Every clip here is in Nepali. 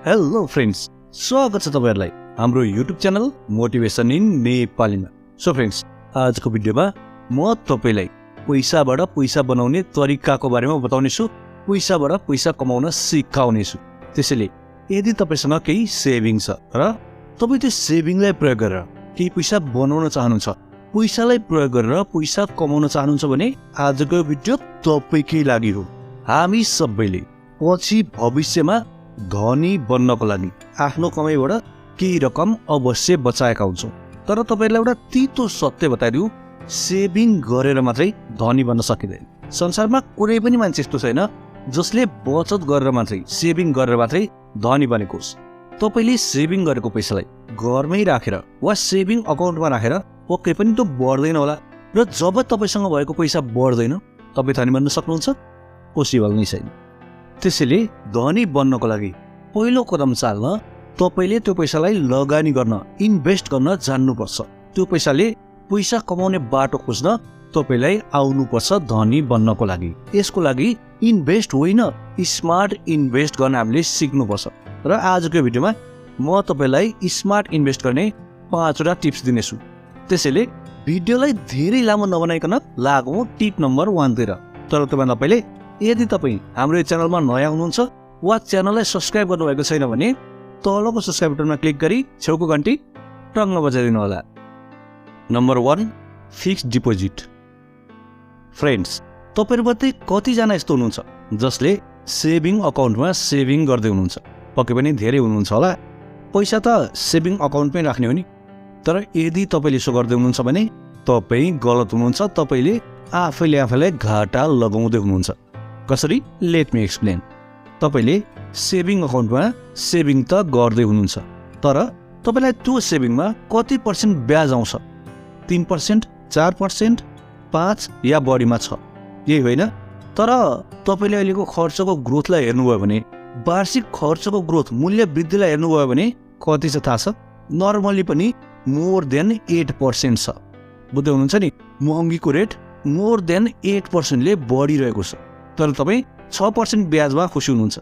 हेलो फ्रेन्ड्स, स्वागत छ तपाईहरुलाई हाम्रो युट्युब च्यानल मोटिभेसन इन नेपालीमा। सो फ्रेन्ड्स, आजको भिडियोमा म तपाईलाई पैसाबाट पैसा बनाउने तरिकाको बारेमा बताउने छु, पैसाबाट पैसा कमाउन सिकाउने छु। त्यसैले यदि तपाईसँग केही सेभिङ छ र तपाई त्यो सेभिङलाई प्रयोग गरेर केही पैसा बनाउन चाहनुहुन्छ, पैसालाई प्रयोग गरेर पैसा कमाउन चाहनुहुन्छ भने आजको भिडियो तपाईकै लागि हो। हामी सबैले पछि भविष्यमा धनी बन्नको लागि आफ्नो कमाइबाट केही रकम अवश्य बचाएका हुन्छौँ। तर तपाईहरुलाई एउटा तीतो सत्य बताइदिउ, सेभिङ गरेर मात्रै धनी बन्न सकिँदैन। संसारमा कुनै पनि मान्छे यस्तो छैन जसले बचत गरेर मात्रै, सेभिङ गरेर मात्रै धनी बनेको होस्। तपाईले सेभिङ गरेको पैसालाई घरमै राखेर वा सेभिङ अकाउन्टमा राखेर पक्कै पनि त्यो बढ्दैन होला, र जब तपाईसँग भएको पैसा बढ्दैन तपाई धनी बन्न सक्नुहुन्छ? पोसिबल नै छैन। त्यसैले धनी बन्नको लागि पहिलो कदम चाल्न तपाईले त्यो पैसालाई लगानी गर्न, इन्भेस्ट गर्न जान्नुपर्छ। त्यो पैसाले पैसा कमाउने बाटो खोज्न तपाईलाई आउनुपर्छ धनी बन्नको लागि। यसको लागि इन्भेस्ट होइन, स्मार्ट इन्भेस्ट गर्न हामीले सिक्नुपर्छ। र आजको भिडियोमा म तपाईलाई स्मार्ट इन्भेस्ट गर्ने 5वटा टिप्स दिनेछु। त्यसैले भिडियोलाई धेरै लामो नबनाइकन लागौं टिप नम्बर 1 तिर। तर तपाईभन्दा पहिले यदि तपाई हाम्रो च्यानलमा नयाँ हुनुहुन्छ वा च्यानललाई सब्स्क्राइब गर्नुभएको छैन भने तलको सब्स्क्राइब बटनमा क्लिक गरी छेउको घण्टी टङ्ग बजाइदिनु होला। Number 1, fixed deposit. फ्रेन्ड्स, तपाईहरुमध्ये कतिजना यस्तो हुनुहुन्छ जसले सेभिङ अकाउन्टमा सेभिङ गर्दै हुनुहुन्छ? पक्कै पनि धेरै हुनुहुन्छ होला। पैसा त सेभिङ अकाउन्टमै राख्ने हो नि। तर यदि तपाईले यसो गर्दै हुनुहुन्छ भने तपाई गलत हुनुहुन्छ। तपाईले आफैले घाटा लगाउँदै हुनुहुन्छ। कसरी? Let me explain. तपाईले सेभिङ अकाउन्टमा सेभिङ त गर्दै हुनुहुन्छ, तर तपाईलाई त्यो सेभिङमा कति पर्सेन्ट ब्याज आउँछ? 3%, 4%, 5 या बढीमा छ, यही होइन? तर तपाईले अहिलेको खर्चको ग्रोथलाई हेर्नुभयो भने, वार्षिक खर्चको ग्रोथ, मूल्य वृद्धिलाई हेर्नुभयो भने कति छ थाहा छ? नर्मली पनि मोर देन 8% छ। बुझ्दै हुनुहुन्छ नि? महँगीको रेट मोर देन 8% ले बढिरहेको छ, तर तपाईँ 6% ब्याजमा खुसी हुनुहुन्छ।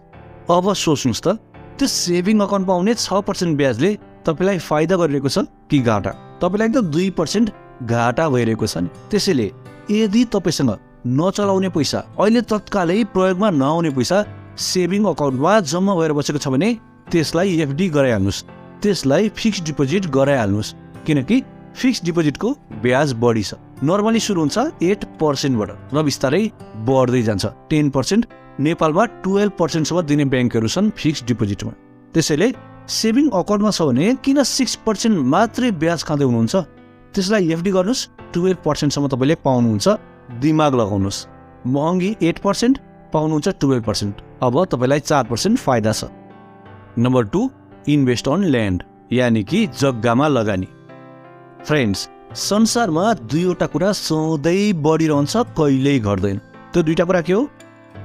अब सोच्नुहोस् त, त्यो सेभिङ अकाउन्टमा आउने 6% ब्याजले तपाईँलाई फाइदा गरिरहेको छ कि घाटा? तपाईँलाई त 2% घाटा भइरहेको छ नि। त्यसैले यदि तपाईँसँग नचलाउने पैसा, अहिले तत्कालै प्रयोगमा नआउने पैसा सेभिङ अकाउन्टमा जम्मा भएर बसेको छ भने त्यसलाई एफडी गराइहाल्नुहोस्, त्यसलाई फिक्स्ड डिपोजिट गराइहाल्नुहोस्। किनकि फिक्स्ड डिपोजिटको ब्याज बढी छ। नर्मली सुरु हुन्छ 8% बाट र बिस्तारै बढ्दै जान्छ 10%। नेपालमा 12% सम्म दिने ब्याङ्कहरू छन् फिक्स्ड डिपोजिटमा। त्यसैले सेभिङ अकाउन्टमा छ भने किन 6% मात्रै ब्याज खाँदै हुनुहुन्छ? त्यसलाई एफडी गर्नुहोस्, 12% सम्म तपाईँले पाउनुहुन्छ। दिमाग लगाउनुहोस्। महँगी 8%, पाउनुहुन्छ 12%। अब तपाईँलाई 4% फाइदा छ। नम्बर 2, इन्भेस्ट अन ल्यान्ड, यानि कि जग्गामा लगानी। फ्रेन्ड्स, संसारमा दुईवटा कुरा सधैँ बढिरहन्छ, कहिल्यै घट्दैन। त्यो दुईटा कुरा के हो?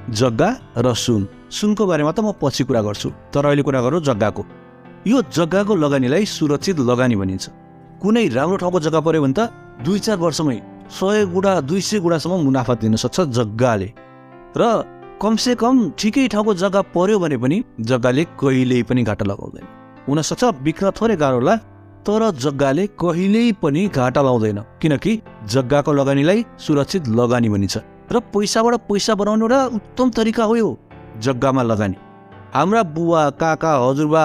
जग्गा र सुन। सुनको बारेमा त म पछि कुरा गर्छु, तर अहिले कुरा गरौँ जग्गाको। यो जग्गाको लगानीलाई सुरक्षित लगानी भनिन्छ। कुनै राम्रो ठाउँको जग्गा पर्यो भने त 2-4 वर्षमै 100 गुणा 200 गुणासम्म मुनाफा दिन सक्छ जग्गाले। र कमसे कम ठिकै ठाउँको जग्गा पर्यो भने पनि जग्गाले कहिल्यै पनि घाटा लगाउँदैन। हुनसक्छ बिक्न थोरै गाह्रो होला, तर जग्गाले कहिल्यै पनि घाटा लाउँदैन। किनकि जग्गाको लगानीलाई सुरक्षित लगानी भनिन्छ। र पैसाबाट पैसा बनाउने एउटा उत्तम तरिका हो यो जग्गामा लगानी। हाम्रा बुवा, काका, हजुरबा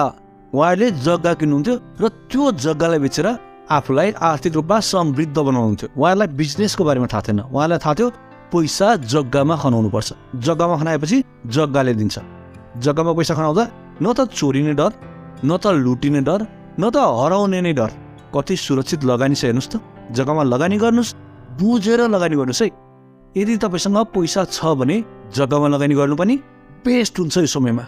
उहाँहरूले जग्गा किन्नुहुन्थ्यो र त्यो जग्गालाई बेचेर आफूलाई आर्थिक रूपमा समृद्ध बनाउनुहुन्थ्यो। उहाँहरूलाई बिजनेसको बारेमा थाहा थिएन। उहाँलाई थाहा थियो पैसा जग्गामा खनाउनु पर्छ। जग्गामा खनाएपछि जग्गाले दिन्छ। जग्गामा पैसा खनाउँदा न त चोरिने डर, न त लुटिने डर, न त हराउने नै डर। कति सुरक्षित लगानी छ हेर्नुहोस् त। जग्गामा लगानी गर्नुहोस्, बुझेर लगानी गर्नुहोस् है। यदि तपाईँसँग पैसा छ भने जग्गामा लगानी गर्नु पनि बेस्ट हुन्छ यो समयमा।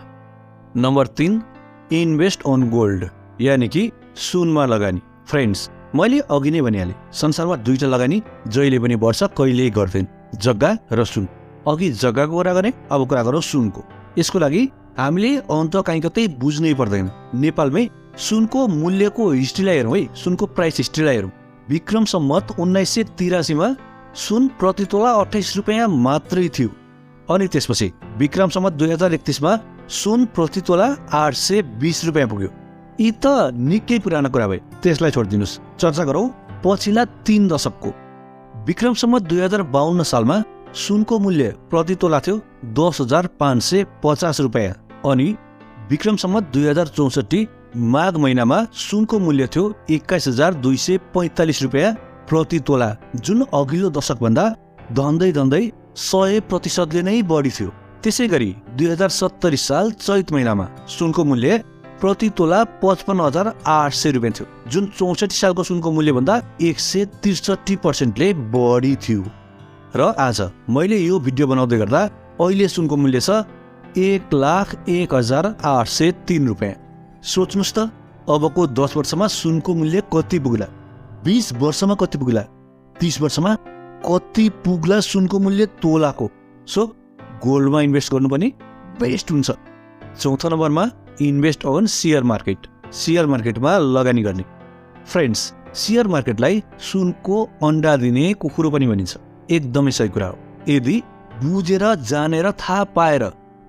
नम्बर 3, इन्भेस्ट अन गोल्ड, यानि कि सुनमा लगानी। फ्रेन्ड्स, मैले अघि नै भनिहालेँ, संसारमा दुईटा लगानी जहिले पनि बढ्छ, कहिल्यै गर्दैन, जग्गा र सुन। अघि जग्गाको कुरा गरेँ, अब कुरा गरौँ सुनको। यसको लागि हामीले अन्त कहीँ कतै बुझ्नै पर्दैन। नेपालमै सुनको मूल्यको हिस्ट्रीलाई हेरौँ है, सुनको प्राइस हिस्ट्रीलाई हेरौँ। विक्रम सम्वत 1983 मा सुन प्रति तोला 28 रुपियाँ मात्रै थियो। अनि त्यसपछि विक्रम सम्वत 2031 मा सुन प्रति तोला 820 रुपियाँ पुग्यो। यी त निकै पुरानो कुरा भए, त्यसलाई छोडिदिनुहोस्। चर्चा गरौँ पछिल्ला 3 दशकको। विक्रम सम्वत 2052 सालमा सुनको मूल्य प्रति तोला थियो 10,550 रुपियाँ अनि विक्रम सम्वत 2064 माघ महिनामा सुनको मूल्य थियो 21,245 रुपियाँ प्रति तोला, जुन अघिल्लो दशकभन्दा धन्दै 100% नै बढी थियो। त्यसै गरी 2070 साल चैत महिनामा सुनको मूल्य प्रति तोला 55,800 रुपियाँ थियो, जुन 64 सालको सुनको मूल्यभन्दा 163% ले बढी थियो। र आज मैले यो भिडियो बनाउँदै गर्दा अहिले सुनको मूल्य छ 1,01,803 रुपियाँ। सोच्नुहोस् त, अबको 10 वर्षमा सुनको मूल्य कति पुग्ला, 20 वर्षमा कति पुग्ला, 30 वर्षमा कति पुग्ला सुनको मूल्य तोलाको। सो गोल्डमा इन्भेस्ट गर्नु पनि बेस्ट हुन्छ। चौथो नम्बरमा invest on share market. Share मार्केटमा लगानी गर्ने। फ्रेन्ड्स, शेयर मार्केटलाई सुनको अन्डा दिने कुकुरो पनि भनिन्छ। एकदमै सही कुरा हो। यदि बुझेर जानेर थाहा पाएर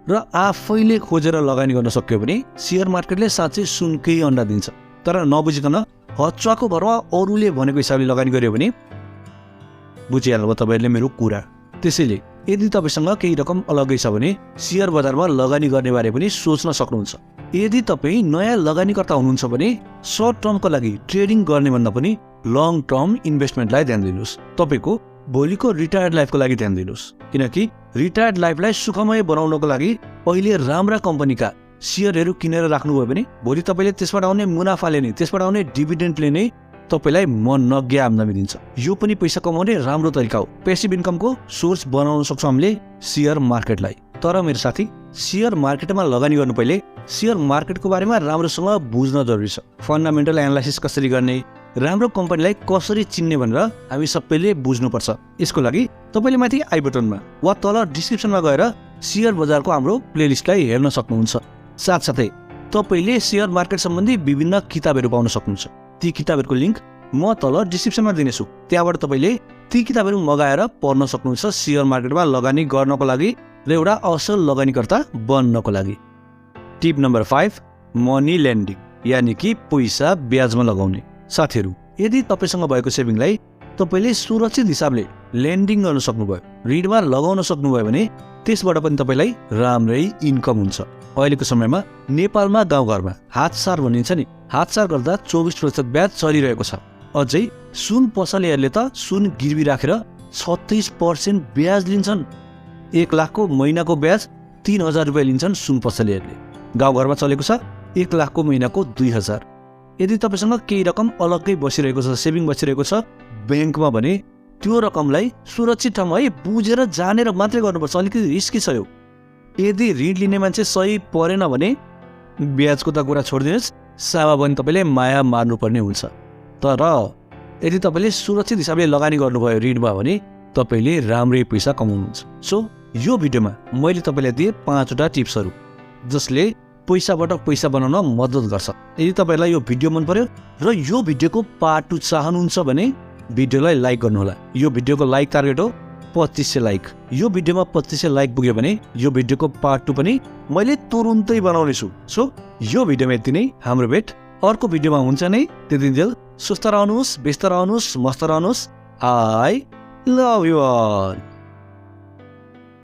र आफैले खोजेर लगानी गर्न सक्यो भने शेयर मार्केटले साँच्चै सुनकै अन्डा दिन्छ। तर नबुझिकन हच्चाको भरमा अरूले भनेको हिसाबले लगानी गर्यो भने बुझिहाल्नुभयो तपाईँहरूले मेरो कुरा। त्यसैले यदि तपाईँसँग केही रकम अलग्गै छ भने शेयर बजारमा लगानी गर्ने बारे पनि सोच्न सक्नुहुन्छ। यदि तपाईँ नयाँ लगानीकर्ता हुनुहुन्छ भने सर्ट टर्मको लागि ट्रेडिङ गर्ने भन्दा पनि लङ टर्म इन्भेस्टमेन्टलाई ध्यान दिनुहोस्। तपाईँको भोलिको रिटायर्ड लाइफको लागि ध्यान दिनुहोस्, किनकि रिटायर्ड लाइफलाई सुखमय बनाउनको लागि अहिले राम्रा कम्पनीका शेयरहरू किनेर राख्नुभयो भने भोलि तपाईँले त्यसबाट आउने मुनाफाले नै, त्यसबाट आउने डिभिडेन्डले नै तपाईलाई मन नग्या आम्दानी दिन्छ। यो पनि पैसा कमाउने राम्रो तरिका हो। पेसिभ इन्कमको सोर्स बनाउन सक्छौँ हामीले शेयर मार्केटलाई। तर मेरो साथी, शेयर मार्केटमा लगानी गर्नु पहिले शेयर मार्केटको बारेमा राम्रोसँग बुझ्न जरुरी छ। फन्डामेन्टल एनालाइसिस कसरी गर्ने, राम्रो कम्पनीलाई कसरी चिन्ने भनेर हामी सबैले बुझ्नुपर्छ। यसको लागि तपाईँले माथि आई बटनमा वा तल डिस्क्रिप्सनमा गएर शेयर बजारको हाम्रो प्लेलिस्टलाई हेर्न सक्नुहुन्छ। साथसाथै तपाईँले शेयर मार्केट सम्बन्धी विभिन्न किताबहरू पाउन सक्नुहुन्छ। ती किताबहरूको लिङ्क म तल डिस्क्रिप्सनमा दिनेछु। त्यहाँबाट तपाईँले ती किताबहरू मगाएर पढ्न सक्नुहुन्छ शेयर मार्केटमा लगानी गर्नको लागि र एउटा असल लगानीकर्ता बन्नको लागि। टिप नम्बर 5, मनी ल्यान्डिङ, यानि कि पैसा ब्याजमा लगाउने। साथीहरू, यदि तपाईँसँग भएको सेभिङलाई तपाईँले सुरक्षित हिसाबले ल्यान्डिङ गर्न सक्नुभयो, ऋणमा लगाउन सक्नुभयो भने त्यसबाट पनि तपाईँलाई राम्रै इन्कम हुन्छ। अहिलेको समयमा नेपालमा गाउँघरमा हातसार भनिन्छ नि, हातसार गर्दा 24% ब्याज चलिरहेको छ। अझै सुन पसलेहरूले त सुन गिरवी राखेर 36% ब्याज लिन्छन्। 1 लाखको महिनाको ब्याज 3,000 रुपियाँ लिन्छन् सुन पसलेहरूले। गाउँघरमा चलेको छ 1 लाखको महिनाको 2,000। यदि तपाईँसँग केही रकम अलग्गै बसिरहेको छ, सेभिङ बसिरहेको छ ब्याङ्कमा भने त्यो रकमलाई सुरक्षित ठाउँमा है बुझेर जानेर मात्रै गर्नुपर्छ। अलिकति रिस्की छ यो। यदि ऋण लिने मान्छे सही परेन भने ब्याजको त कुरा छोडिदिनुहोस्, सावा पनि तपाईँले माया मार्नुपर्ने हुन्छ। तर यदि तपाईँले सुरक्षित हिसाबले लगानी गर्नुभयो ऋणमा भने तपाईँले राम्रै पैसा कमाउनुहुन्छ। सो यो भिडियोमा मैले तपाईँलाई दिएँ 5वटा टिप्सहरू जसले पैसाबाट पैसा बनाउन मद्दत गर्छ। यदि तपाईँलाई यो भिडियो मन पर्यो र यो भिडियोको पार्ट 2 चाहनुहुन्छ भने भिडियोलाई लाइक गर्नुहोला। यो भिडियोको लाइक टार्गेट हो 2500 लाइक। यो भिडियोमा 2500 लाइक पुग्यो भने यो भिडियोको पार्ट 2 पनि मैले तुरुन्तै बनाउने छु। सो यो भिडियोमा यति नै। हाम्रो भेट अर्को भिडियोमा हुन्छ नै। त्यतिन्जेल सुस्त रहनुहोस्, व्यस्त रहनुहोस्, मस्त रहनुहोस्। I love you all.